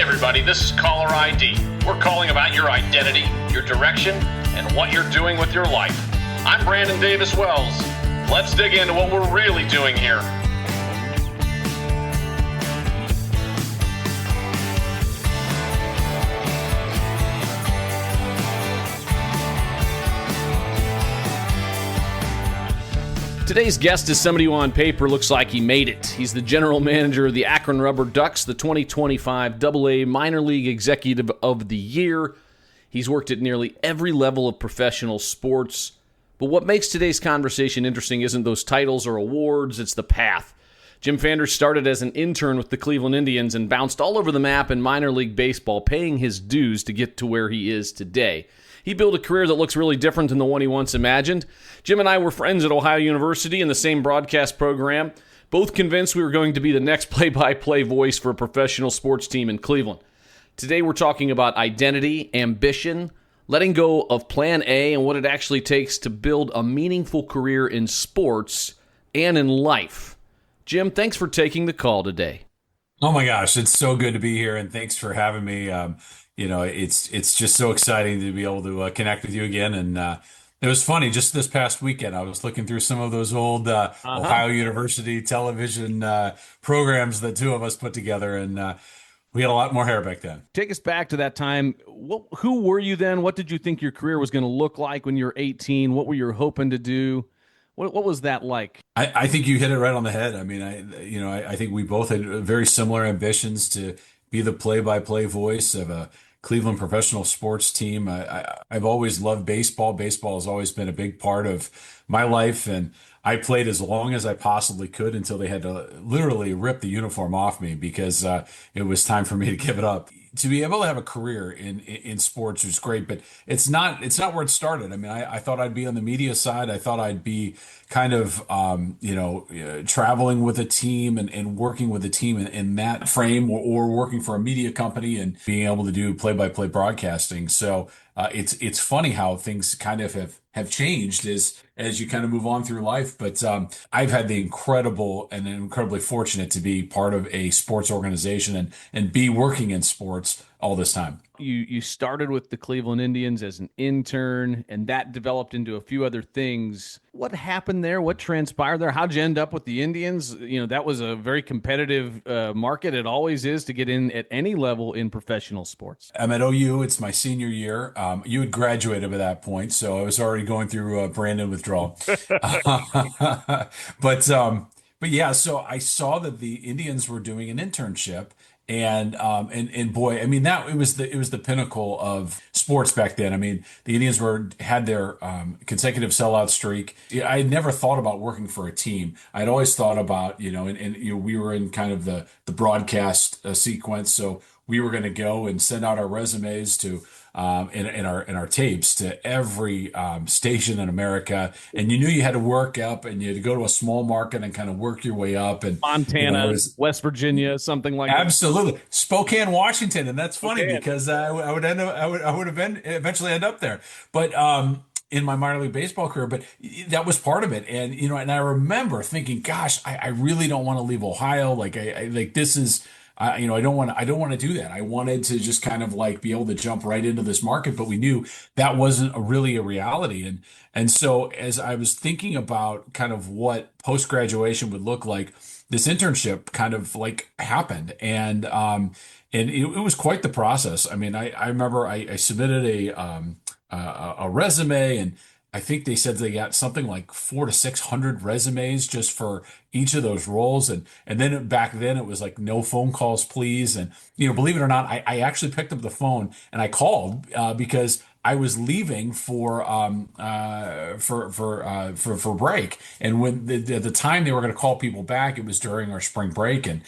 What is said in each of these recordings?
everybody, this is Caller ID. We're calling about your identity, your direction, and what you're doing with your life. I'm Brandon Davis Wells. Let's dig into what we're really doing here. Today's guest is somebody who on paper looks like he made it. He's the general manager of the Akron RubberDucks, the 2025 AA Minor League Executive of the Year. He's worked at nearly every level of professional sports. But what makes today's conversation interesting isn't those titles or awards, it's the path. Jim Pfander started as an intern with the Cleveland Indians and bounced all over the map in minor league baseball, paying his dues to get to where he is today. He built a career that looks really different than the one he once imagined. Jim and I were friends at Ohio University in the same broadcast program, both convinced we were going to be the next play-by-play voice for a professional sports team in Cleveland. Today we're talking about identity, ambition, letting go of Plan A, and what it actually takes to build a meaningful career in sports and in life. Jim, thanks for taking the call today. Oh my gosh, it's so good to be here, and thanks for having me. It's just so exciting to be able to connect with you again. And it was funny, just this past weekend, I was looking through some of those old Ohio University television programs that two of us put together, and we had a lot more hair back then. Take us back to that time. Who were you then? What did you think your career was going to look like when you were 18? What were you hoping to do? What was that like? I think you hit it right on the head. I mean, I think we both had very similar ambitions to be the play-by-play voice of a Cleveland professional sports team. I've always loved baseball. Baseball has always been a big part of my life, and I played as long as I possibly could until they had to literally rip the uniform off me because it was time for me to give it up. To be able to have a career in sports was great, but it's not where it started. I mean, I thought I'd be on the media side. I thought I'd be kind of traveling with a team and working with a team in that frame, or working for a media company and being able to do play-by-play broadcasting. So it's funny how things kind of have changed as you kind of move on through life. But I've had the incredibly fortunate to be part of a sports organization and be working in sports all this time. You started with the Cleveland Indians as an intern, and that developed into a few other things. What happened there? What transpired there? How'd you end up with the Indians? That was a very competitive market. It always is to get in at any level in professional sports. I'm at OU. It's my senior year. You had graduated by that point, so I was already going through Brandon withdrawal. But yeah, so I saw that the Indians were doing an internship. And boy, I mean, it was the pinnacle of sports back then. I mean, the Indians had their consecutive sellout streak. I had never thought about working for a team. I'd always thought about, we were in kind of the broadcast sequence, so we were going to go and send out our resumes to in our tapes to every station in America, and you knew you had to work up, and you had to go to a small market and kind of work your way up. And Montana, West Virginia, something like that. Absolutely, Spokane, Washington, and that's funny because I would eventually end up there, but in my minor league baseball career, but that was part of it. And and I remember thinking, gosh, I really don't want to leave Ohio. Like this is. I don't want to do that. I wanted to just kind of like be able to jump right into this market, but we knew that wasn't really a reality. And so as I was thinking about kind of what post-graduation would look like, this internship kind of like happened. And it was quite the process. I mean, I remember I submitted a resume, and I think they said they got something like 400 to 600 resumes just for each of those roles. And then back then it was like, no phone calls, please. And, believe it or not, I actually picked up the phone and I called because I was leaving for break. And when the time they were going to call people back, it was during our spring break. And,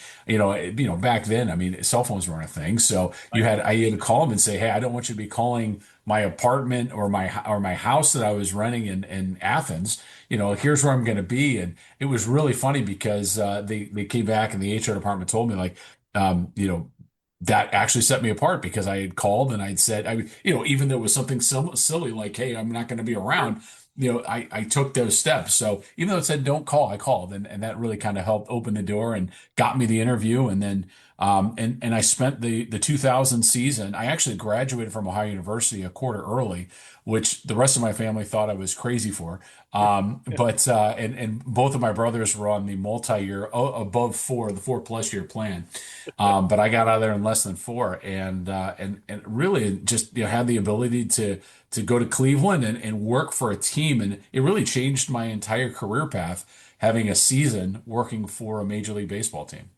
back then, I mean, cell phones weren't a thing. So I had to call them and say, hey, I don't want you to be calling my apartment or my house that I was renting in Athens. Here's where I'm going to be. And it was really funny because they came back and the HR department told me that actually set me apart because I had called and I'd said, even though it was something silly like, hey, I'm not going to be around, I took those steps. So even though it said don't call, I called, and that really kind of helped open the door and got me the interview. And then And I spent the 2000 season. I actually graduated from Ohio University a quarter early, which the rest of my family thought I was crazy for. But and both of my brothers were on the multi-year above four, the 4+ year plan. But I got out of there in less than four, and really just had the ability to go to Cleveland and work for a team, and it really changed my entire career path having a season working for a Major League Baseball team.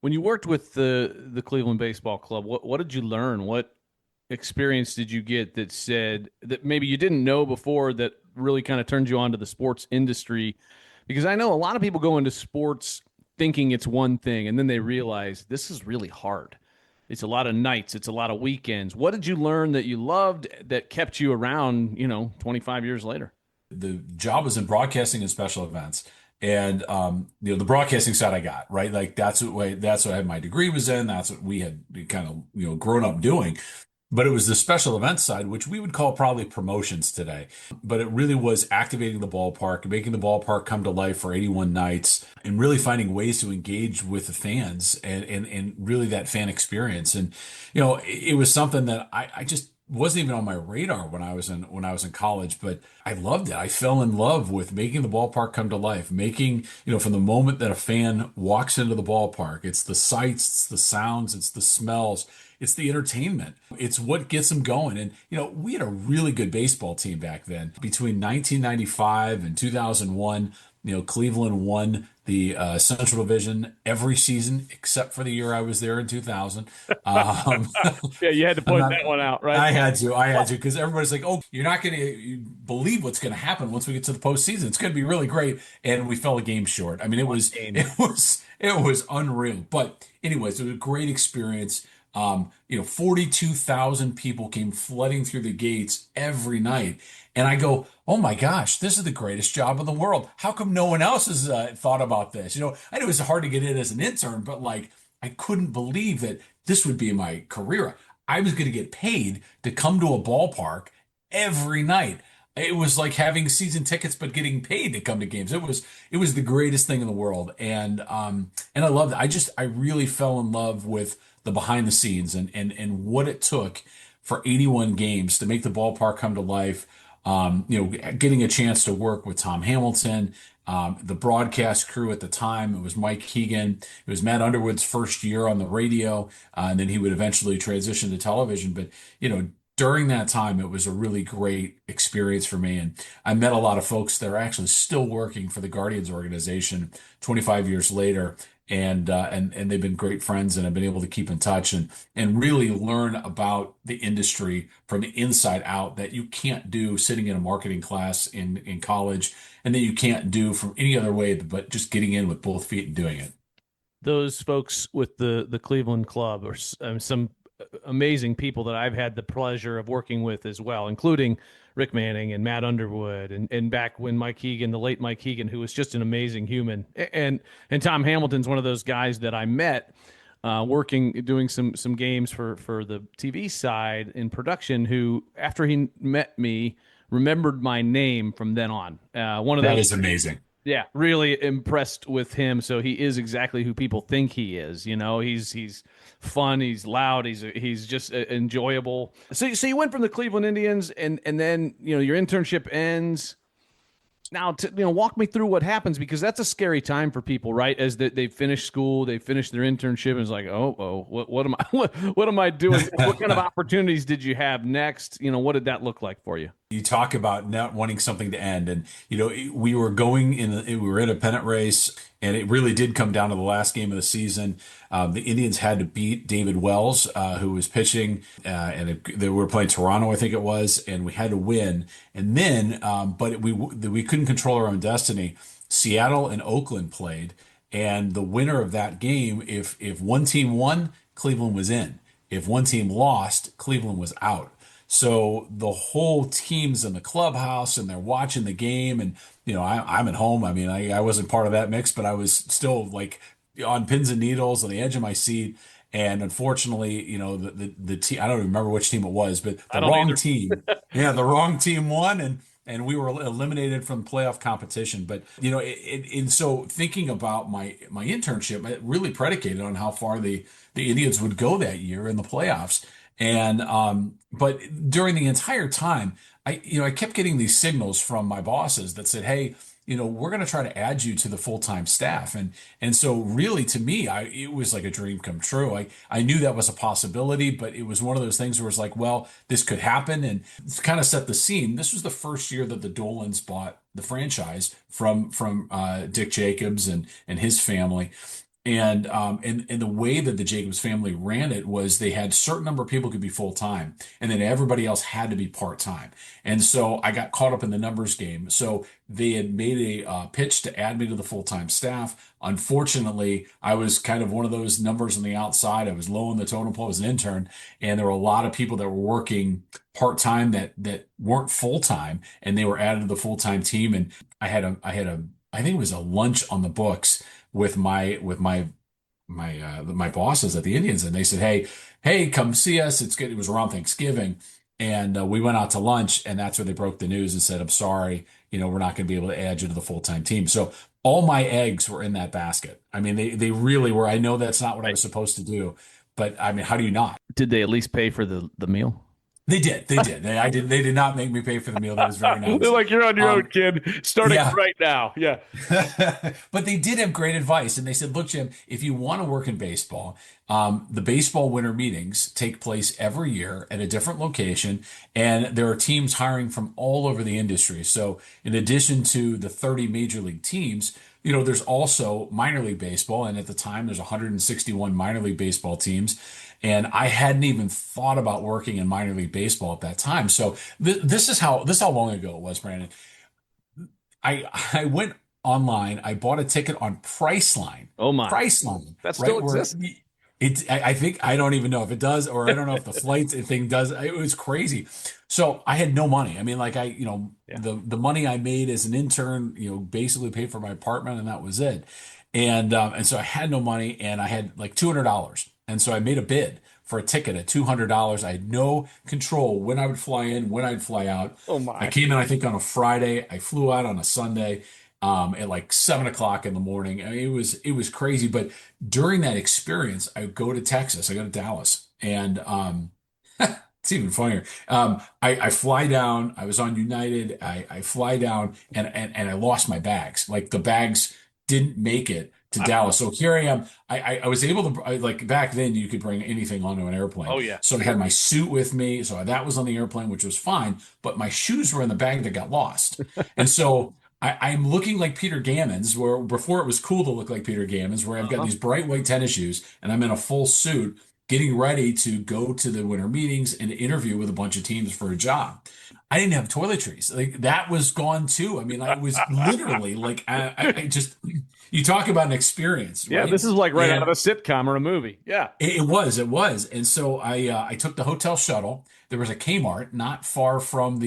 When you worked with the Cleveland Baseball Club, what did you learn? What experience did you get that said that maybe you didn't know before that really kind of turned you on to the sports industry? Because I know a lot of people go into sports thinking it's one thing, and then they realize this is really hard. It's a lot of nights, it's a lot of weekends. What did you learn that you loved that kept you around, 25 years later? The job was in broadcasting and special events. And the broadcasting side I got, right? Like that's what I had my degree was in. That's what we had kind of grown up doing. But it was the special events side, which we would call probably promotions today. But it really was activating the ballpark, making the ballpark come to life for 81 nights, and really finding ways to engage with the fans and really that fan experience. And it was something that I just wasn't even on my radar when I was in college, but I loved it. I fell in love with making the ballpark come to life, making, from the moment that a fan walks into the ballpark, it's the sights, it's the sounds, it's the smells, it's the entertainment. It's what gets them going. And, we had a really good baseball team back then. Between 1995 and 2001, Cleveland won the Central Division every season except for the year I was there in 2000. Yeah, you had to point that one out, right? I had to, because everybody's like, "Oh, you're not going to believe what's going to happen once we get to the postseason. It's going to be really great." And we fell a game short. I mean, it was unreal. But anyways, it was a great experience. 42,000 people came flooding through the gates every night. And I go, oh my gosh, this is the greatest job in the world. How come no one else has thought about this? I know it was hard to get in as an intern, but I couldn't believe that this would be my career. I was going to get paid to come to a ballpark every night. It was like having season tickets, but getting paid to come to games. It was the greatest thing in the world. And I loved it. I really fell in love with the behind the scenes and what it took for 81 games to make the ballpark come to life. Getting a chance to work with Tom Hamilton, the broadcast crew at the time. It was Mike Keegan. It was Matt Underwood's first year on the radio, and then he would eventually transition to television. But, during that time, it was a really great experience for me. And I met a lot of folks that are actually still working for the Guardians organization 25 years later. And they've been great friends, and I've been able to keep in touch and really learn about the industry from the inside out that you can't do sitting in a marketing class in college, and that you can't do from any other way but just getting in with both feet and doing it. Those folks with the Cleveland Club or some amazing people that I've had the pleasure of working with as well, including Rick Manning and Matt Underwood, and back when Mike Keegan, the late Mike Keegan, who was just an amazing human, and Tom Hamilton's one of those guys that I met doing some games for the TV side in production, who after he met me remembered my name from then on. That is amazing. Yeah, really impressed with him. So he is exactly who people think he is. He's fun, he's loud, he's just enjoyable. So you went from the Cleveland Indians, and then your internship ends. Now, walk me through what happens, because that's a scary time for people, right? As they finish school, they finish their internship, and it's like, what am I what am I doing? What kind of opportunities did you have next? What did that look like for you? You talk about not wanting something to end, and we were in a pennant race, and it really did come down to the last game of the season. The Indians had to beat David Wells, who was pitching, and they were playing Toronto, I think it was, and we had to win. And then, but we couldn't control our own destiny. Seattle and Oakland played, and the winner of that game, if one team won, Cleveland was in. If one team lost, Cleveland was out. So the whole team's in the clubhouse and they're watching the game, and I'm at home. I mean, I wasn't part of that mix, but I was still like on pins and needles on the edge of my seat. And unfortunately, the team, I don't even remember which team it was, but the wrong team, the wrong team won, and and we were eliminated from playoff competition. But and so thinking about my internship, it really predicated on how far the Indians would go that year in the playoffs. And but during the entire time, I kept getting these signals from my bosses that said, "Hey, we're going to try to add you to the full-time staff." And so really to me, it was like a dream come true. I knew that was a possibility, but it was one of those things where it's like, well, this could happen. And to kind of set the scene, this was the first year that the Dolans bought the franchise from Dick Jacobs and his family. And the way that the Jacobs family ran it was they had a certain number of people could be full time, and then everybody else had to be part time. And so I got caught up in the numbers game. So they had made a pitch to add me to the full time staff. Unfortunately, I was kind of one of those numbers on the outside. I was low on the totem pole as an intern, and there were a lot of people that were working part time that weren't full time, and they were added to the full time team. And I think it was a lunch on the books with my bosses at the Indians, and they said, hey, come see us. It's good. It was around Thanksgiving, and we went out to lunch, and that's where they broke the news and said, I'm sorry, we're not going to be able to add you to the full-time team. So all my eggs were in that basket. I mean, they really were. I know that's not what I was supposed to do, but I mean, how do you not? Did they at least pay for the meal? They did. They did not make me pay for the meal. That was very nice. They're like, you're on your own, kid. Starting right now. Yeah. But they did have great advice. And they said, look, Jim, if you want to work in baseball, the baseball winter meetings take place every year at a different location. And there are teams hiring from all over the industry. So in addition to the 30 major league teams, there's also minor league baseball. And at the time, there's 161 minor league baseball teams. And I hadn't even thought about working in minor league baseball at that time. So this is how long ago it was, Brandon. I went online. I bought a ticket on Priceline. Oh my! Priceline. That still exists. I think I don't even know if it does, or I don't know if the flights thing does. It was crazy. So I had no money. I mean, like the money I made as an intern, basically paid for my apartment, and that was it. And so I had no money, and I had like $200. And so I made a bid for a ticket at $200. I had no control when I would fly in, when I'd fly out. Oh my! I came in, I think, on a Friday. I flew out on a Sunday at like 7 o'clock in the morning. I mean, it was crazy. But during that experience, I go to Texas. I go to Dallas, and it's even funnier. I fly down. I was on United. I fly down, and I lost my bags. Like the bags didn't make it to Dallas. So here I am. I was able to, like back then you could bring anything onto an airplane. Oh yeah. So I had my suit with me. So that was on the airplane, which was fine. But my shoes were in the bag that got lost. And so I'm looking like Peter Gammons, where before it was cool to look like Peter Gammons, where I've got these bright white tennis shoes and I'm in a full suit getting ready to go to the winter meetings and interview with a bunch of teams for a job. I didn't have toiletries. Like that was gone too. I mean, I was literally like, I just, you talk about an experience. Yeah, right? This is like out of a sitcom or a movie. Yeah. It was. And so I took the hotel shuttle. There was a Kmart not far from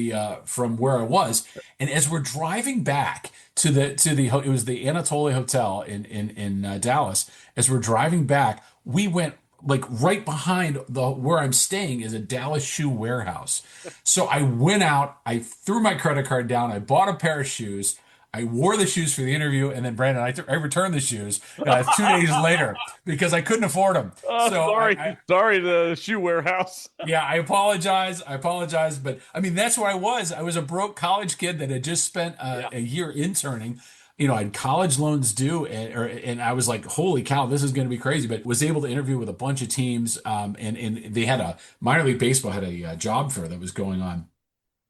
from where I was. And as we're driving back to it was the Anatolia Hotel in Dallas. As we're driving back, we went like right behind where I'm staying is a Dallas shoe warehouse. So I went out, I threw my credit card down, I bought a pair of shoes, I wore the shoes for the interview, and then Brandon, I returned the shoes 2 days later because I couldn't afford them. Sorry, the shoe warehouse. Yeah, I apologize, but I mean that's where I was. I was a broke college kid that had just spent a year interning. I had college loans due, and I was like, holy cow, this is going to be crazy. But was able to interview with a bunch of teams, and they had a minor league baseball had a job fair that was going on.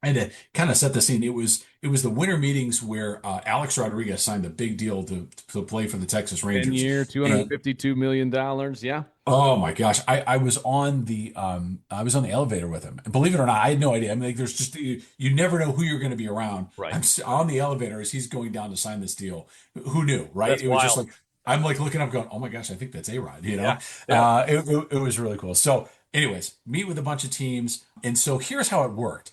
And to kind of set the scene, it was the winter meetings where Alex Rodriguez signed the big deal to play for the Texas Rangers. 10-year, $252 million. Yeah. Oh my gosh, I was on the elevator with him, and believe it or not, I had no idea. I mean, like, there's just you never know who you're going to be around. Right. I'm on the elevator as he's going down to sign this deal. Who knew, right? That's it was wild. just like I'm like looking up, going, "Oh my gosh, I think that's A-Rod." Yeah. It was really cool. So, anyways, meet with a bunch of teams, and so here's how it worked.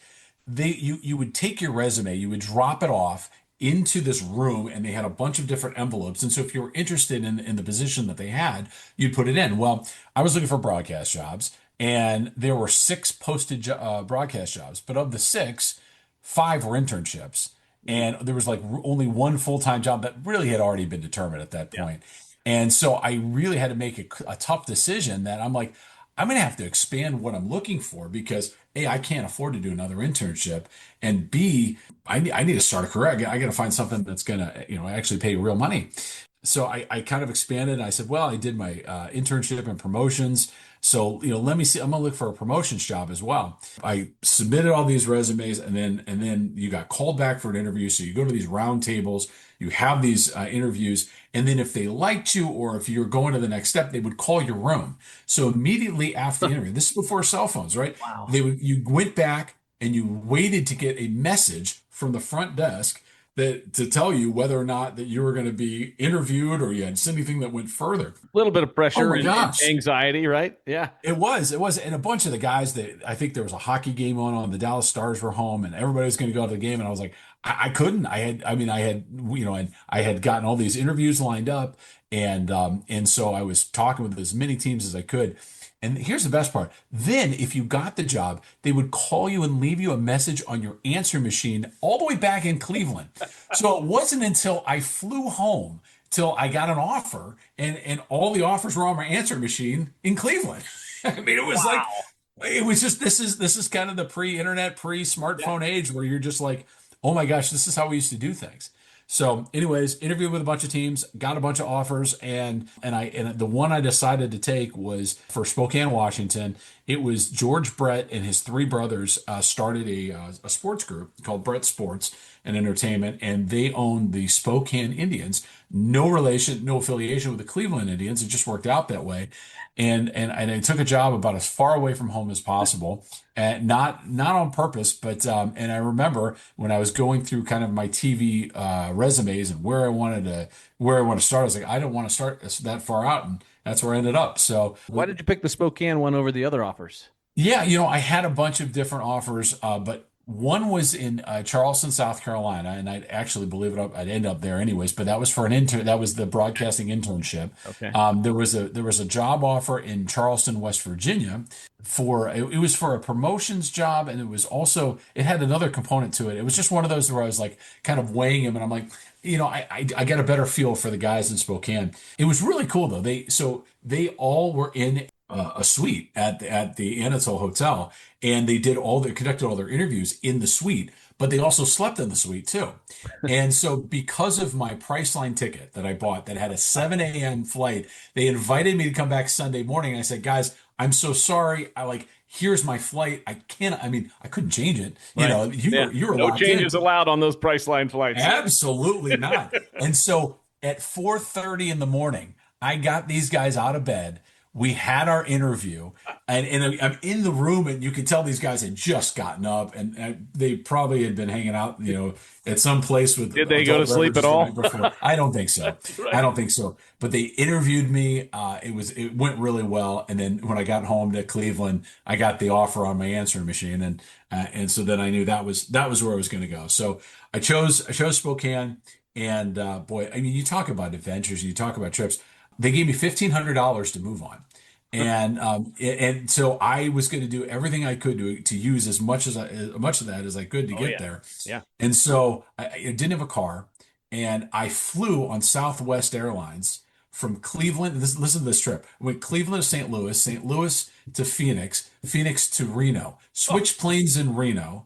You would take your resume, you would drop it off into this room, and they had a bunch of different envelopes. And so if you were interested in the position that they had, you'd put it in. Well, I was looking for broadcast jobs, and there were 6 posted broadcast jobs. But of the 6, 5 were internships. And there was like only one full-time job that really had already been determined at that point. And so I really had to make a tough decision that I'm like, I'm going to have to expand what I'm looking for because A, I can't afford to do another internship. And B, I need to start a career. I got to find something that's going to, actually pay real money. So I kind of expanded. And I said, well, I did my internship and promotions. So, let me see. I'm gonna look for a promotions job as well. I submitted all these resumes, and then you got called back for an interview. So you go to these round tables, you have these interviews, and then if they liked you or if you're going to the next step, they would call your room. So immediately after the interview, this is before cell phones, right? Wow. You went back and you waited to get a message from the front desk to tell you whether or not that you were going to be interviewed or you had anything that went further. A little bit of pressure and gosh. anxiety, right? Yeah. It was. And a bunch of the guys I think there was a hockey game on, the Dallas Stars were home and everybody was going to go to the game. And I was like, I couldn't, I had gotten all these interviews lined up and so I was talking with as many teams as I could. And here's the best part. Then, if you got the job, they would call you and leave you a message on your answer machine all the way back in Cleveland. So it wasn't until I flew home till I got an offer, and all the offers were on my answer machine in Cleveland. I mean, it was it was just this is kind of the pre-internet, pre-smartphone age where you're just like, oh my gosh, this is how we used to do things. So anyways, interviewed with a bunch of teams, got a bunch of offers, and the one I decided to take was for Spokane, Washington. It was George Brett and his 3 brothers started a sports group called Brett Sports and Entertainment, and they owned the Spokane Indians. No relation, no affiliation with the Cleveland Indians. It just worked out that way. And I took a job about as far away from home as possible, and not on purpose, but and I remember when I was going through kind of my TV resumes and where I want to start, I was like, I don't want to start that far out, and that's where I ended up. So why did you pick the Spokane one over the other offers? Yeah, I had a bunch of different offers, but one was in Charleston, South Carolina, and I'd actually, believe it, I'd end up there anyways. But that was for an intern. That was the broadcasting internship. Okay. There was a job offer in Charleston, West Virginia, it was for a promotions job, and it had another component to it. It was just one of those where I was like kind of weighing them, and I'm like, I got a better feel for the guys in Spokane. It was really cool though. They all were in a suite at the Anatole Hotel, and they conducted all their interviews in the suite, but they also slept in the suite too. And so because of my Priceline ticket that I bought that had a 7 a.m. flight, they invited me to come back Sunday morning. And I said, guys, I'm so sorry. Here's my flight. I couldn't change it. Right. You were no changes allowed on those Priceline flights. Absolutely not. And so at 4:30 in the morning, I got these guys out of bed. We had our interview, and I'm in the room, and you could tell these guys had just gotten up, and they probably had been hanging out, at some place with. Did they go to sleep at all? I don't think so. Right. I don't think so. But they interviewed me. It went really well. And then when I got home to Cleveland, I got the offer on my answering machine, and so then I knew that was where I was going to go. So I chose Spokane, and boy, I mean, you talk about adventures, you talk about trips. They gave me $1,500 to move on. And so I was going to do everything I could to use as much of that as I could to get there. Yeah. And so I didn't have a car, and I flew on Southwest Airlines from Cleveland. Listen to this trip. I went Cleveland to St. Louis to Phoenix to Reno, switched planes in Reno,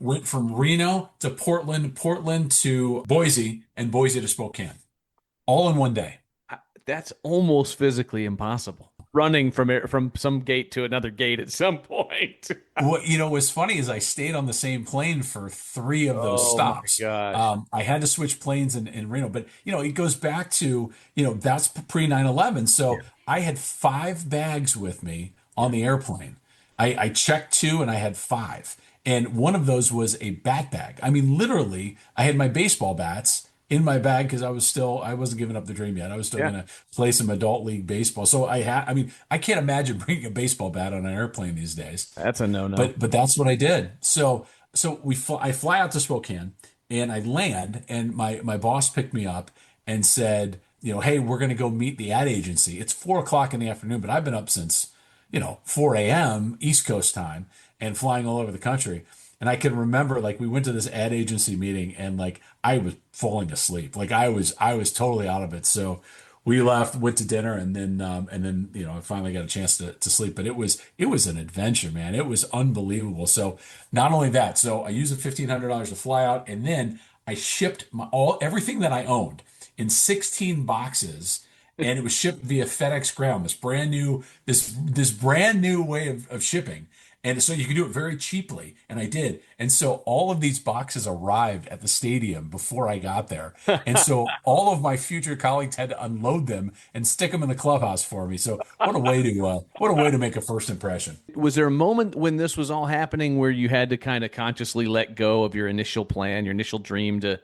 went from Reno to Portland to Boise, and Boise to Spokane, all in one day. That's almost physically impossible. Running from some gate to another gate at some point. What's funny is I stayed on the same plane for 3 of those stops. My gosh. I had to switch planes in Reno, but it goes back to, that's pre 9/11. So I had 5 bags with me on the airplane. I checked 2 and I had 5. And one of those was a bat bag. I mean, literally, I had my baseball bats in my bag because I wasn't giving up the dream yet. I was still going to play some adult league baseball. So I can't imagine bringing a baseball bat on an airplane these days. That's a no-no. But that's what I did. So I fly out to Spokane, and I land, and my boss picked me up and said, hey, we're going to go meet the ad agency. It's 4:00 in the afternoon, but I've been up since 4 a.m. East Coast time and flying all over the country. And I can remember like we went to this ad agency meeting and like I was falling asleep. Like I was totally out of it. So we left, went to dinner, and then I finally got a chance to sleep. But it was an adventure, man. It was unbelievable. So not only that, so I used the $1,500 to fly out, and then I shipped everything that I owned in 16 boxes, and it was shipped via FedEx Ground. This brand new way of shipping. And so you could do it very cheaply. And I did. And so all of these boxes arrived at the stadium before I got there. And so all of my future colleagues had to unload them and stick them in the clubhouse for me. So what a way to make a first impression. Was there a moment when this was all happening where you had to kind of consciously let go of your initial plan, your initial dream to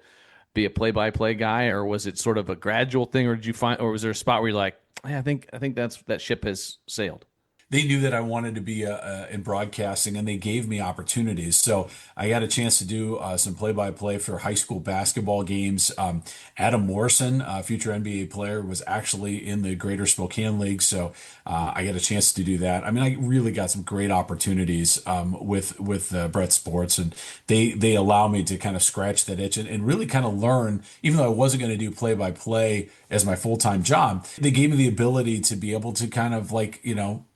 be a play-by-play guy, or was it sort of a gradual thing, or was there a spot where you're like, hey, I think that ship has sailed? They knew that I wanted to be in broadcasting, and they gave me opportunities. So I got a chance to do some play-by-play for high school basketball games. Adam Morrison, a future NBA player, was actually in the Greater Spokane League, so I got a chance to do that. I mean, I really got some great opportunities with Brett Sports, and they allow me to kind of scratch that itch and really kind of learn. Even though I wasn't going to do play-by-play as my full-time job, they gave me the ability to be able to kind of like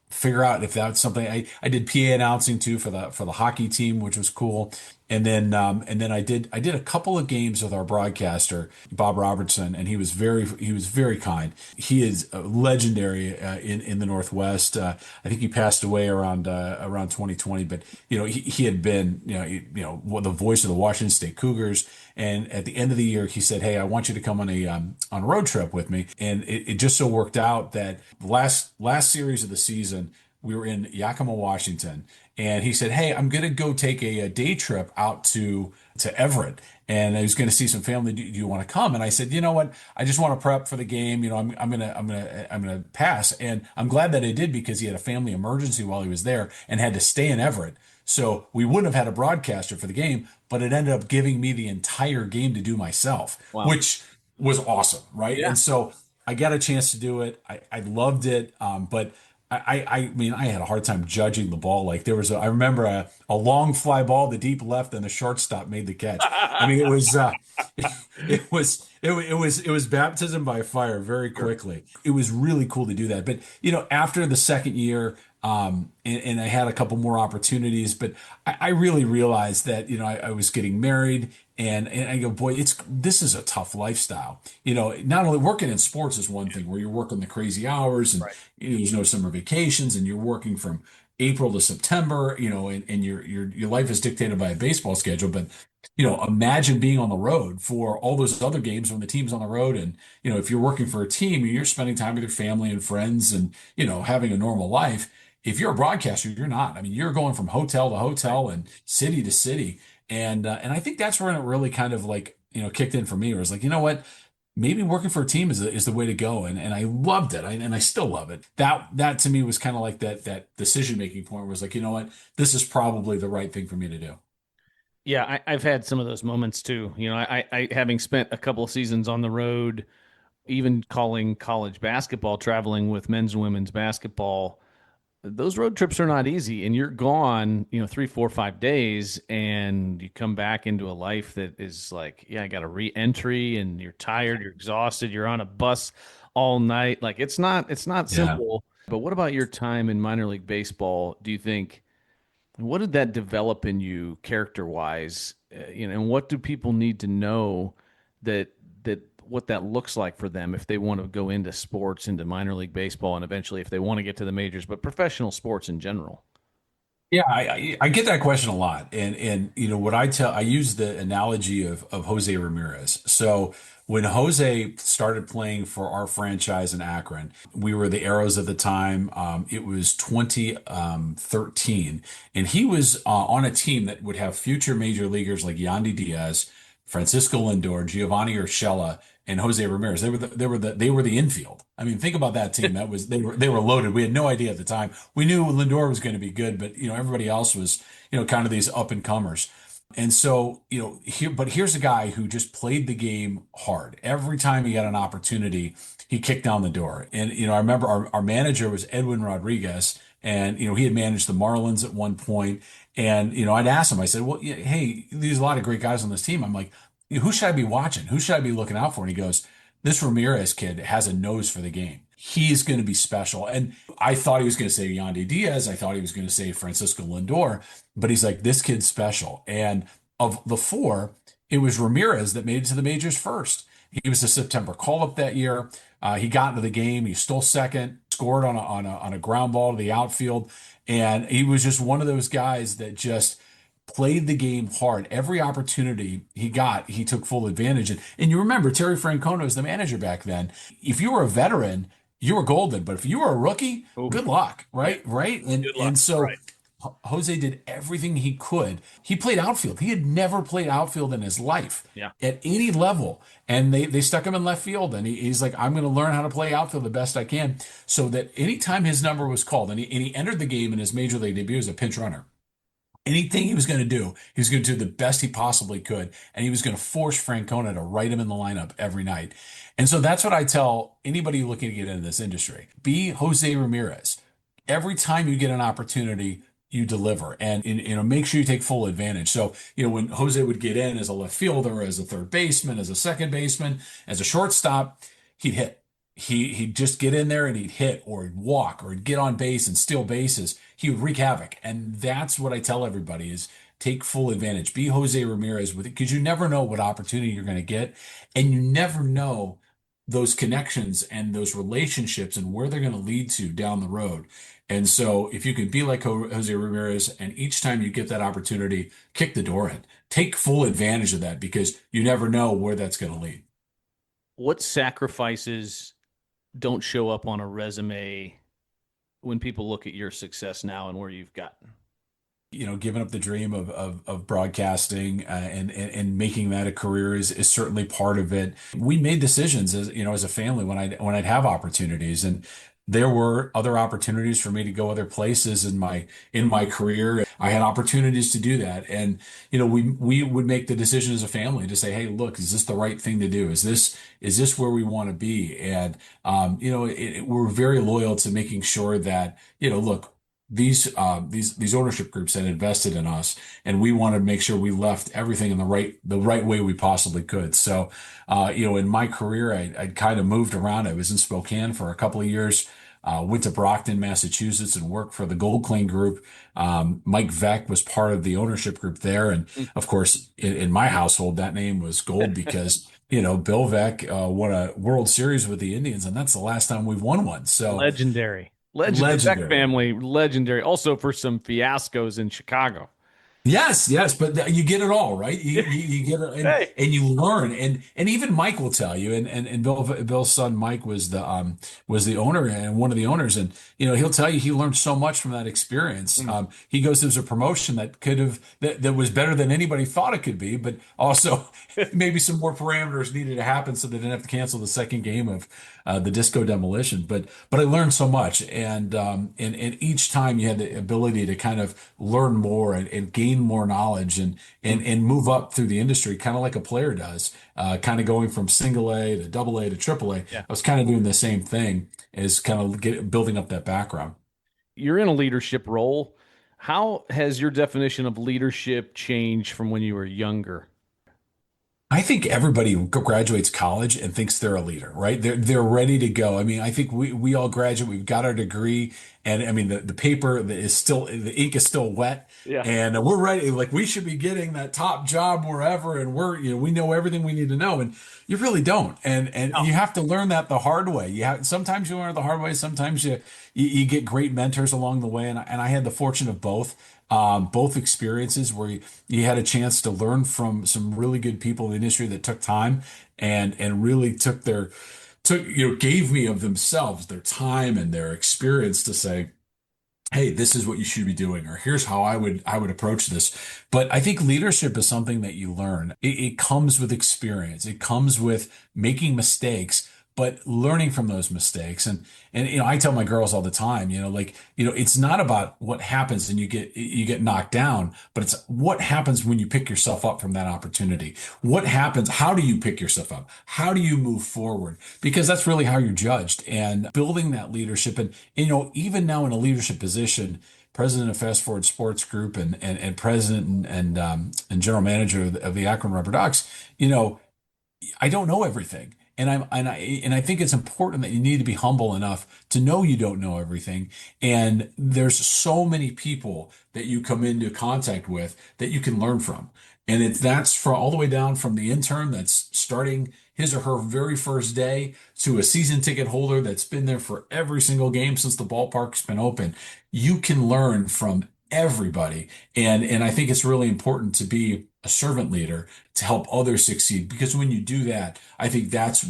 figure out if that's something. I did PA announcing too for the hockey team, which was cool. And then I did a couple of games with our broadcaster Bob Robertson, and he was very kind. He is legendary in the Northwest. I think he passed away around 2020, but he had been the voice of the Washington State Cougars. And at the end of the year, he said, "Hey, I want you to come on a road trip with me." And it just so worked out that the last series of the season, we were in Yakima, Washington, and he said, "Hey, I'm going to go take a day trip out to Everett, and I was going to see some family. Do you want to come?" And I said, "You know what? I just want to prep for the game. I'm gonna pass." And I'm glad that I did, because he had a family emergency while he was there and had to stay in Everett. So we wouldn't have had a broadcaster for the game, but it ended up giving me the entire game to do myself, Wow. which was awesome, right? Yeah. And so I got a chance to do it. I loved it, but I mean, I had a hard time judging the ball. Like I remember a long fly ball, the deep left, and the shortstop made the catch. I mean, it was baptism by fire very quickly. It was really cool to do that. But after the second year, and I had a couple more opportunities, but I really realized that I was getting married, and I go, boy, this is a tough lifestyle. Not only working in sports is one thing where you're working the crazy hours, and Right. there's no summer vacations, and you're working from April to September, and your life is dictated by a baseball schedule. But imagine being on the road for all those other games when the team's on the road, and if you're working for a team, you're spending time with your family and friends, and having a normal life. If you're a broadcaster, you're not. I mean, you're going from hotel to hotel and city to city, and I think that's where it really kind of like kicked in for me. Where it's like, what, maybe working for a team is the way to go, and I loved it, and I still love it. That to me was kind of like that decision making point, where it was like, what, this is probably the right thing for me to do. Yeah, I've had some of those moments too. I having spent a couple of seasons on the road, even calling college basketball, traveling with men's and women's basketball. Those road trips are not easy, and you're gone, 3, 4, 5 days, and you come back into a life that is like, yeah, I got a re-entry, and you're tired, you're exhausted, you're on a bus all night. Like it's not Yeah. simple. But what about your time in minor league baseball? Do you think, what did that develop in you character wise? And what do people need to know that what that looks like for them if they want to go into sports, into minor league baseball, and eventually if they want to get to the majors, but professional sports in general? Yeah, I get that question a lot, and what I use the analogy of Jose Ramirez. So when Jose started playing for our franchise in Akron, we were the Arrows at the time. It was 2013, and he was on a team that would have future major leaguers like Yandy Diaz, Francisco Lindor, Giovanni Urshela, and Jose Ramirez. They were the infield. I mean, think about that team. They were loaded. We had no idea at the time. We knew Lindor was going to be good, but everybody else was kind of these up and comers. And so here's a guy who just played the game hard. Every time he got an opportunity, he kicked down the door. And I remember our manager was Edwin Rodriguez, And, he had managed the Marlins at one point. And, I'd ask him, I said, well, yeah, hey, there's a lot of great guys on this team. I'm like, who should I be watching? Who should I be looking out for? And he goes, this Ramirez kid has a nose for the game. He's going to be special. And I thought he was going to say Yandy Diaz. I thought he was going to say Francisco Lindor, but he's like, this kid's special. And of the four, it was Ramirez that made it to the majors first. He was a September call-up that year. He got into the game. He stole second, scored on a ground ball to the outfield. And he was just one of those guys that just played the game hard. Every opportunity he got, he took full advantage. And you remember Terry Francona was the manager back then. If you were a veteran, you were golden. But if you were a rookie, good luck, right? Right. And so right. Jose did everything he could. He played outfield. He had never played outfield in his life at any level. And they stuck him in left field. And he's like, I'm going to learn how to play outfield the best I can. So that anytime his number was called, and he entered the game in his major league debut as a pinch runner. Anything he was going to do, he was going to do the best he possibly could. And he was going to force Francona to write him in the lineup every night. And so that's what I tell anybody looking to get into this industry. Be Jose Ramirez. Every time you get an opportunity, you deliver, and make sure you take full advantage. So, when Jose would get in as a left fielder, as a third baseman, as a second baseman, as a shortstop, he'd hit. He'd just get in there and he'd hit, or he'd walk, or he'd get on base and steal bases. He would wreak havoc. And that's what I tell everybody is take full advantage. Be Jose Ramirez with it, because you never know what opportunity you're going to get. And you never know those connections and those relationships and where they're going to lead to down the road. And so if you can be like Jose Ramirez, and each time you get that opportunity, kick the door in, take full advantage of that, because you never know where that's going to lead. What sacrifices don't show up on a resume when people look at your success now and where you've gotten? Giving up the dream of broadcasting and making that a career is certainly part of it. We made decisions as a family when I'd have opportunities, and there were other opportunities for me to go other places in my career. I had opportunities to do that. And, we would make the decision as a family to say, hey, look, is this the right thing to do? Is this where we want to be? And, we're very loyal to making sure that, look, these ownership groups had invested in us, and we wanted to make sure we left everything in the right way we possibly could. So, in my career, I'd kind of moved around. I was in Spokane for a couple of years, went to Brockton, Massachusetts, and worked for the Gold Clean Group. Mike Veck was part of the ownership group there. And of course, in my household, that name was gold because, Bill Veck won a World Series with the Indians, and that's the last time we've won one. So legendary. Legendary. Veck family, legendary. Also for some fiascos in Chicago. Yes, but you get it all, right? You get it, and you learn, and even Mike will tell you, and Bill's son Mike was the owner and one of the owners, and he'll tell you he learned so much from that experience. He goes, there's a promotion that was better than anybody thought it could be, but also maybe some more parameters needed to happen so they didn't have to cancel the second game of the Disco Demolition. But I learned so much, and each time you had the ability to kind of learn more and gain more knowledge and move up through the industry, kind of like a player does, kind of going from single A to double A to triple A. I was kind of doing the same thing as kind of building up that background. You're in a leadership role. How has your definition of leadership changed from when you were younger? I think everybody graduates college and thinks they're a leader, right? They're ready to go. I mean, I think we all graduate, we've got our degree, and I mean the paper is still, the ink is still wet, and we're ready. Like, we should be getting that top job wherever, and we know everything we need to know, and you really don't, and you have to learn that the hard way. Sometimes you learn it the hard way, sometimes you get great mentors along the way, and I had the fortune of both experiences where you had a chance to learn from some really good people in the industry that took time and really gave me of themselves, their time and their experience to say, hey, this is what you should be doing, or here's how I would approach this. But I think leadership is something that you learn. It comes with experience. It comes with making mistakes, but learning from those mistakes. And I tell my girls all the time, it's not about what happens and you get knocked down, but it's what happens when you pick yourself up from that opportunity. What happens? How do you pick yourself up? How do you move forward? Because that's really how you're judged. And building that leadership, and even now in a leadership position, president of Fast Forward Sports Group and president and general manager of the Akron RubberDucks, I don't know everything. And I think it's important that you need to be humble enough to know you don't know everything. And there's so many people that you come into contact with that you can learn from. And that's from all the way down from the intern that's starting his or her very first day to a season ticket holder that's been there for every single game since the ballpark's been open. You can learn from everybody. And I think it's really important to be a servant leader to help others succeed, because when you do that, I think that's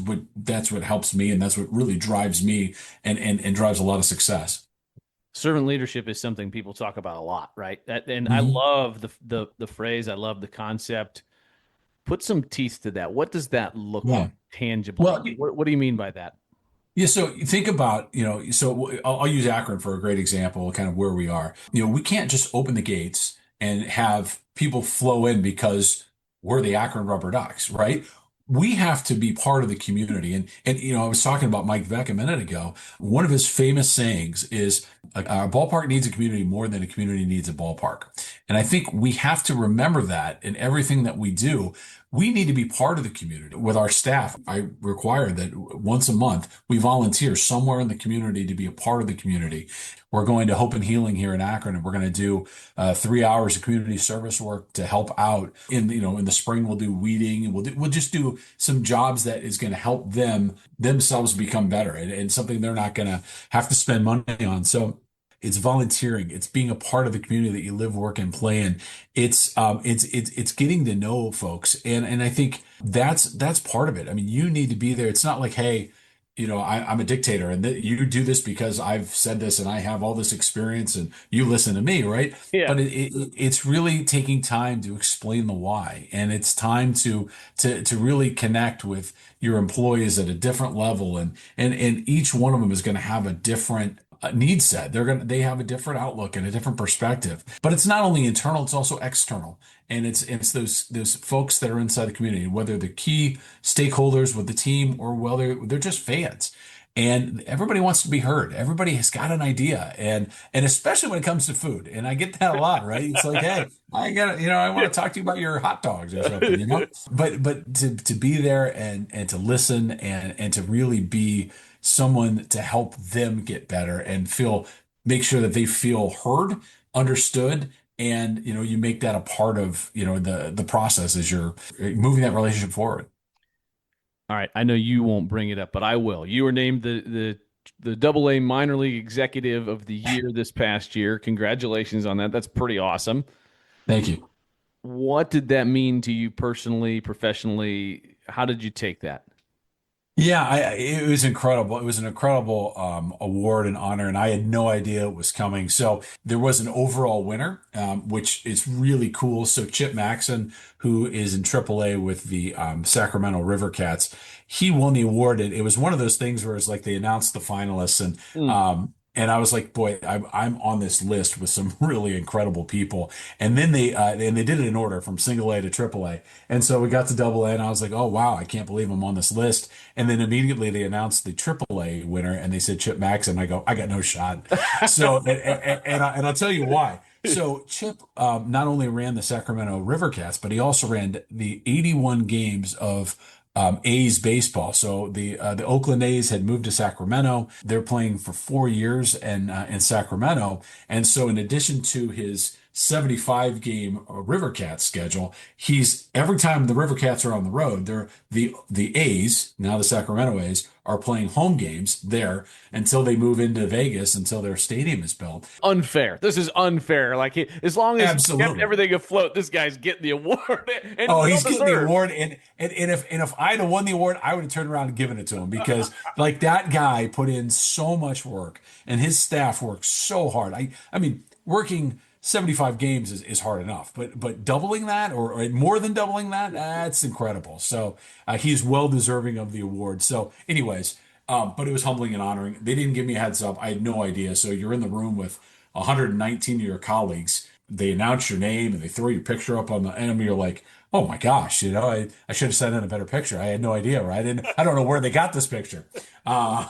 what helps me, and that's what really drives me and drives a lot of success. Servant leadership is something people talk about a lot, right? And I Mhm. love the phrase. I love the concept. Put some teeth to that. What does that look like Yeah. tangibly? Well, What do you mean by that? yeah, so you think about, so I'll use Akron for a great example, kind of where we are. We can't just open the gates and have people flow in because we're the Akron Rubber Ducks, right? We have to be part of the community. And I was talking about Mike Veck a minute ago. One of his famous sayings is, a ballpark needs a community more than a community needs a ballpark. And I think we have to remember that in everything that we do. We need to be part of the community with our staff. I require that once a month we volunteer somewhere in the community to be a part of the community. We're going to Hope and Healing here in Akron, and we're going to do 3 hours of community service work to help out. In the spring we'll do weeding, and we'll just do some jobs that is going to help themselves become better, and something they're not going to have to spend money on. So it's volunteering. It's being a part of the community that you live, work, and play in. It's getting to know folks, and I think that's part of it. I mean, you need to be there. It's not like, hey, I'm a dictator, and you do this because I've said this, and I have all this experience, and you listen to me, right? Yeah. But it's really taking time to explain the why, and it's time to really connect with your employees at a different level, and each one of them is going to have a different need set. They have a different outlook and a different perspective. But it's not only internal, it's also external. And it's those folks that are inside the community, whether they're key stakeholders with the team or whether they're just fans. And everybody wants to be heard. Everybody has got an idea. And especially when it comes to food. And I get that a lot, right? It's like, hey, I want to talk to you about your hot dogs or something. But to be there and to listen and to really be someone to help them get better and make sure that they feel heard, understood, and you make that a part of the process as you're moving that relationship forward. All right. I know you won't bring it up, but I will. You were named the Double A Minor League Executive of the Year this past year. Congratulations on that. That's pretty awesome. Thank you. What did that mean to you personally, professionally? How did you take that? Yeah, it was incredible. It was an incredible award and honor, and I had no idea it was coming. So there was an overall winner, which is really cool. So Chip Maxon, who is in AAA with the Sacramento River Cats, he won the award. And it was one of those things where it's like they announced the finalists, and I was like, boy, I'm on this list with some really incredible people. And then they did it in order from single A to triple A. And so we got to double A, and I was like, oh, wow, I can't believe I'm on this list. And then immediately they announced the triple A winner, and they said Chip Maxon. I go, I got no shot. So, and I'll tell you why. So Chip not only ran the Sacramento River Cats, but he also ran the 81 games of A's baseball. So the Oakland A's had moved to Sacramento. They're playing for 4 years in Sacramento. And so in addition to his 75 game River Cats schedule, he's every time the River Cats are on the road, they're the A's, now the Sacramento A's, are playing home games there until they move into Vegas, until their stadium is built. Unfair. This is unfair. Like as long as he kept Absolutely. everything afloat, this guy's getting the award. And Oh, well he's getting the deserved. award, and if I'd have won the award, I would have turned around and given it to him, because like that guy put in so much work, and his staff worked so hard. I mean, working 75 games is hard enough, but doubling that or more than doubling that, that's incredible. So he's well deserving of the award. So, anyways, but it was humbling and honoring. They didn't give me a heads up. I had no idea. So you're in the room with 119 of your colleagues. They announce your name and they throw your picture up on the end. You're like, oh my gosh, I should have sent in a better picture. I had no idea, right? I don't know where they got this picture. Uh,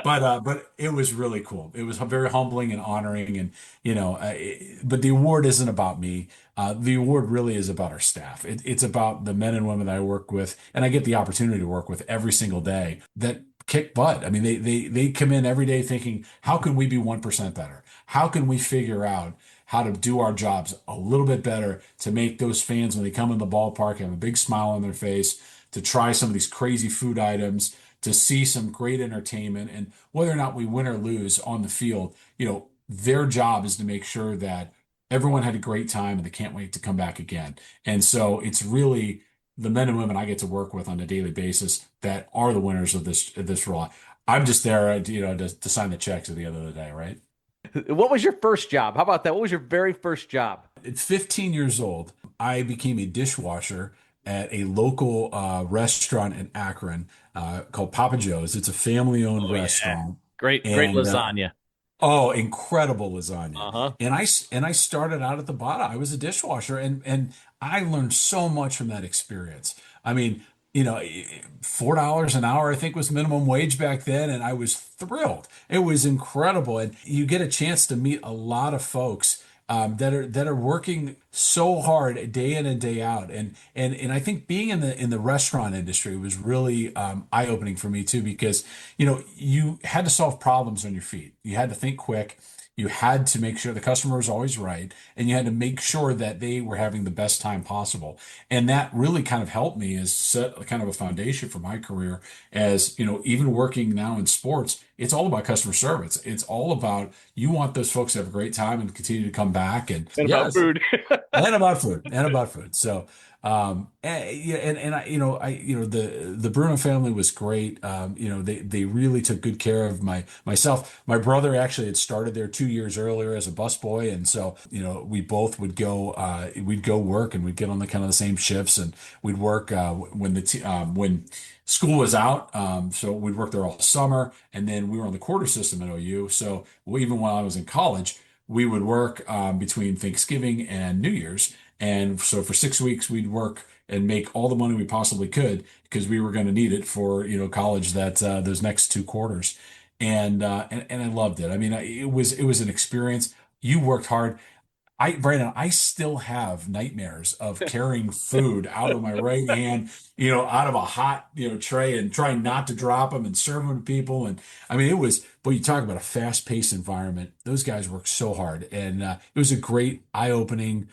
but it was really cool. It was very humbling and honoring, and but the award isn't about me. The award really is about our staff. It's about the men and women that I work with, and I get the opportunity to work with every single day that kick butt. I mean, they come in every day thinking, how can we be 1% better? How can we figure out how to do our jobs a little bit better to make those fans, when they come in the ballpark, have a big smile on their face, to try some of these crazy food items, to see some great entertainment, and whether or not we win or lose on the field, their job is to make sure that everyone had a great time and they can't wait to come back again. And so it's really the men and women I get to work with on a daily basis that are the winners of this role. I'm just there, to sign the checks at the end of the day, right? What was your first job? How about that? What was your very first job? At 15 years old, I became a dishwasher at a local restaurant in Akron called Papa Joe's. It's a family-owned restaurant. Great And lasagna. oh, incredible lasagna. Uh-huh. And I started out at the bottom. I was a dishwasher, and I learned so much from that experience. I mean, $4 an hour, I think, was minimum wage back then, and I was thrilled. It was incredible, and you get a chance to meet a lot of folks that are working so hard day in and day out, and I think being in the restaurant industry was really eye opening for me too, because you had to solve problems on your feet. You had to think quick. You had to make sure the customer was always right, and you had to make sure that they were having the best time possible. And that really kind of helped me as set kind of a foundation for my career. As even working now in sports, it's all about customer service. It's all about, you want those folks to have a great time and continue to come back, and About food. and about food, and about food. So, yeah, and the Bruno family was great. They really took good care of myself. My brother actually had started there 2 years earlier as a busboy, and so we both we'd go work, and we'd get on the kind of the same shifts, and we'd work when school was out. So we'd work there all summer, and then we were on the quarter system at OU. So even when I was in college, we would work between Thanksgiving and New Year's. And so for 6 weeks, we'd work and make all the money we possibly could, because we were going to need it for, college, that those next 2 quarters. And I loved it. I mean, it was an experience. You worked hard. Brandon, I still have nightmares of carrying food out of my right hand, out of a hot, tray, and trying not to drop them and serve them to people. And I mean, but you talk about a fast-paced environment. Those guys work so hard, and it was a great, eye-opening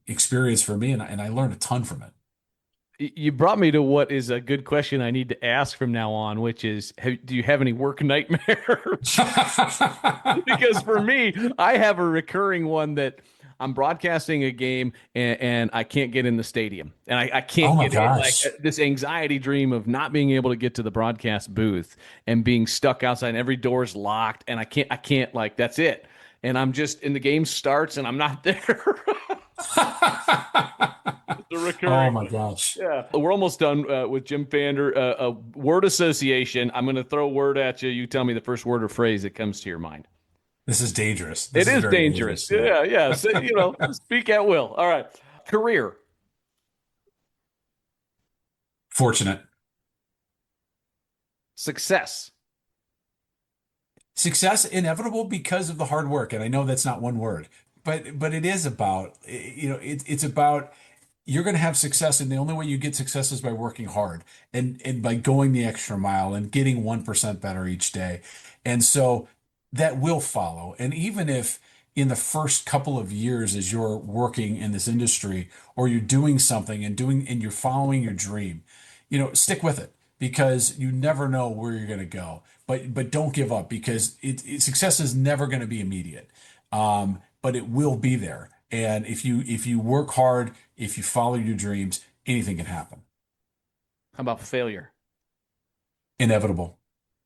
experience for me, and I learned a ton from it. You brought me to what is a good question I need to ask from now on, which is, do you have any work nightmares? Because for me, I have a recurring one that I'm broadcasting a game, and I can't get in the stadium, and I can't Oh my get in, like gosh. this anxiety dream of not being able to get to the broadcast booth and being stuck outside, and every door's locked, and I can't, like, that's it. And I'm just, and the game starts and I'm not there. The Oh recurring. my gosh. Yeah. We're almost done with Jim Pfander. A word association. I'm going to throw a word at you. You tell me the first word or phrase that comes to your mind. This is dangerous. It This is is very dangerous. dangerous. Yeah. So, speak at will. All right. Career. Fortunate. Success. Success inevitable because of the hard work. And I know that's not one word, but it is about, it's about, you're going to have success, and the only way you get success is by working hard, and by going the extra mile and getting 1% better each day. And so that will follow. And even if in the first couple of years, as you're working in this industry, or you're doing something and you're following your dream, stick with it, because you never know where you're going to go. But don't give up, because success is never going to be immediate, but it will be there. And if you work hard, if you follow your dreams, anything can happen. How about failure? Inevitable.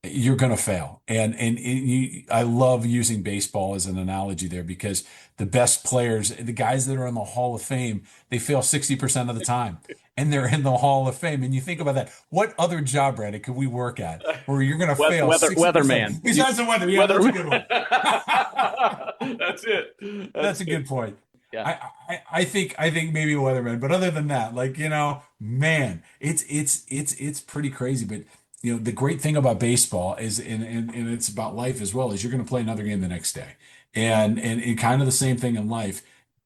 you're going to fail. I love using baseball as an analogy there, because the best players, the guys that are in the Hall of Fame, they fail 60% of the time, and they're in the Hall of Fame. And you think about that. What other job, Brandon, could we work at where you're going to fail 60%? Weatherman. Besides the weather. Yeah, that's a good one. That's it. That's a good point. Yeah. I think maybe a weatherman, but other than that, like, man, it's pretty crazy. But the great thing about baseball is, and it's about life as well, is you're going to play another game the next day, and kind of the same thing in life.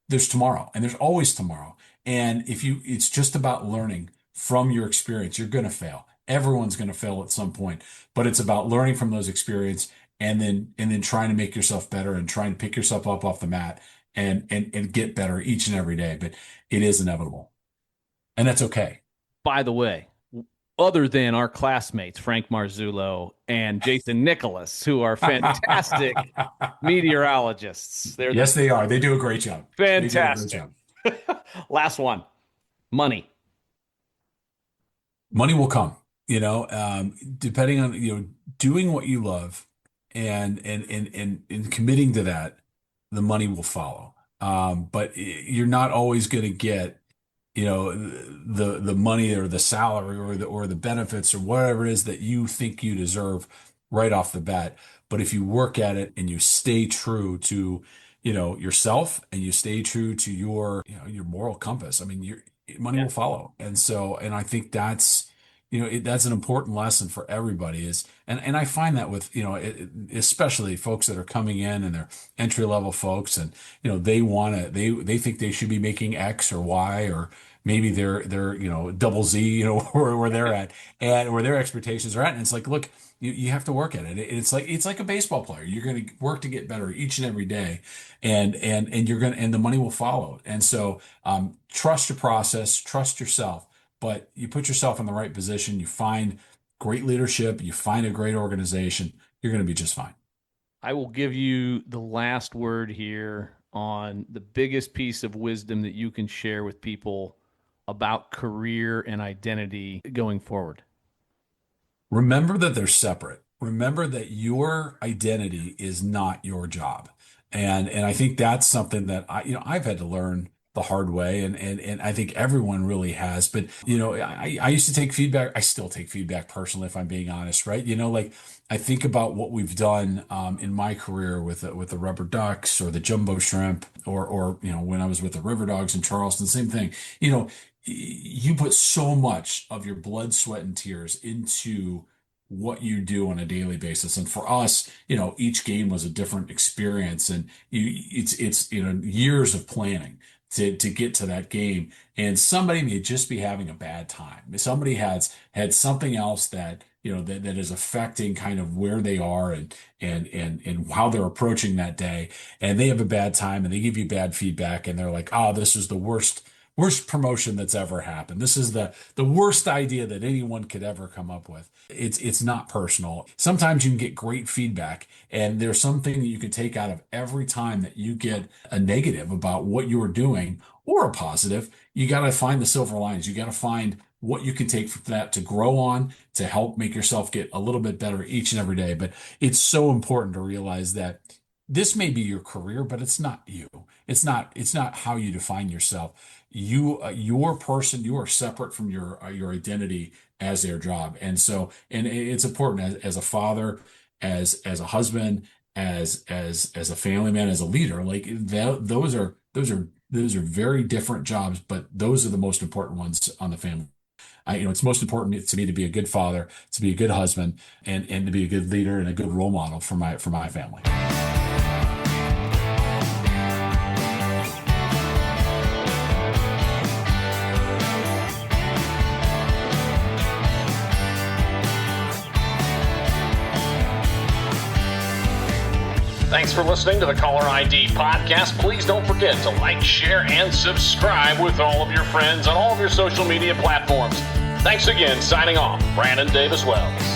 There's tomorrow, and there's always tomorrow. And it's just about learning from your experience. You're going to fail. Everyone's going to fail at some point, but it's about learning from those experiences, and then trying to make yourself better and trying to pick yourself up off the mat and get better each and every day. But it is inevitable, and that's okay. By the way, other than our classmates, Frank Marzullo and Jason Nicholas, who are fantastic meteorologists. Yes, they are. They do a great job. Fantastic. Last one, money. Money will come, depending on, doing what you love and committing to that, the money will follow. But you're not always going to get, the money or the salary or the benefits or whatever it is that you think you deserve right off the bat. But if you work at it and you stay true to, yourself, and you stay true to your moral compass, I mean, your money will follow. And I think that's, that's an important lesson for everybody and I find that with, especially folks that are coming in and they're entry level folks, and, they think they should be making X or Y, or maybe they're double Z, where they're at and where their expectations are at. And it's like, look, you have to work at it. It's like a baseball player. You're going to work to get better each and every day, and the money will follow. And so, trust your process, trust yourself. But you put yourself in the right position, you find great leadership, you find a great organization, you're going to be just fine. I will give you the last word here on the biggest piece of wisdom that you can share with people about career and identity going forward. Remember that they're separate. Remember that your identity is not your job. And I think that's something that I've had to learn the hard way, and I think everyone really has. But I used to take feedback. I still take feedback personally, if I'm being honest, right? Like I think about what we've done in my career with the Rubber Ducks or the Jumbo Shrimp, or when I was with the River Dogs in Charleston, same thing. You put so much of your blood, sweat, and tears into what you do on a daily basis. And for us, each game was a different experience, and it's years of planning to get to that game. And somebody may just be having a bad time. Somebody had something else that that is affecting kind of where they are and how they're approaching that day. And they have a bad time, and they give you bad feedback, and they're like, oh, this is the worst promotion that's ever happened. This is the worst idea that anyone could ever come up with. It's not personal. Sometimes you can get great feedback, and there's something that you can take out of every time that you get a negative about what you're doing, or a positive. You got to find the silver linings. You got to find what you can take from that to grow on, to help make yourself get a little bit better each and every day. But it's so important to realize that this may be your career, but it's not you. It's not how you define yourself. Your person, you are separate from your identity as their job. And it's important as a father, as a husband, as a family man, as a leader. Like those are very different jobs, but those are the most important ones on the family. It's most important to me to be a good father, to be a good husband, and to be a good leader and a good role model for my family. Thanks for listening to the Caller ID podcast. Please don't forget to like, share, and subscribe with all of your friends on all of your social media platforms. Thanks again. Signing off, Brandon Davis Wells.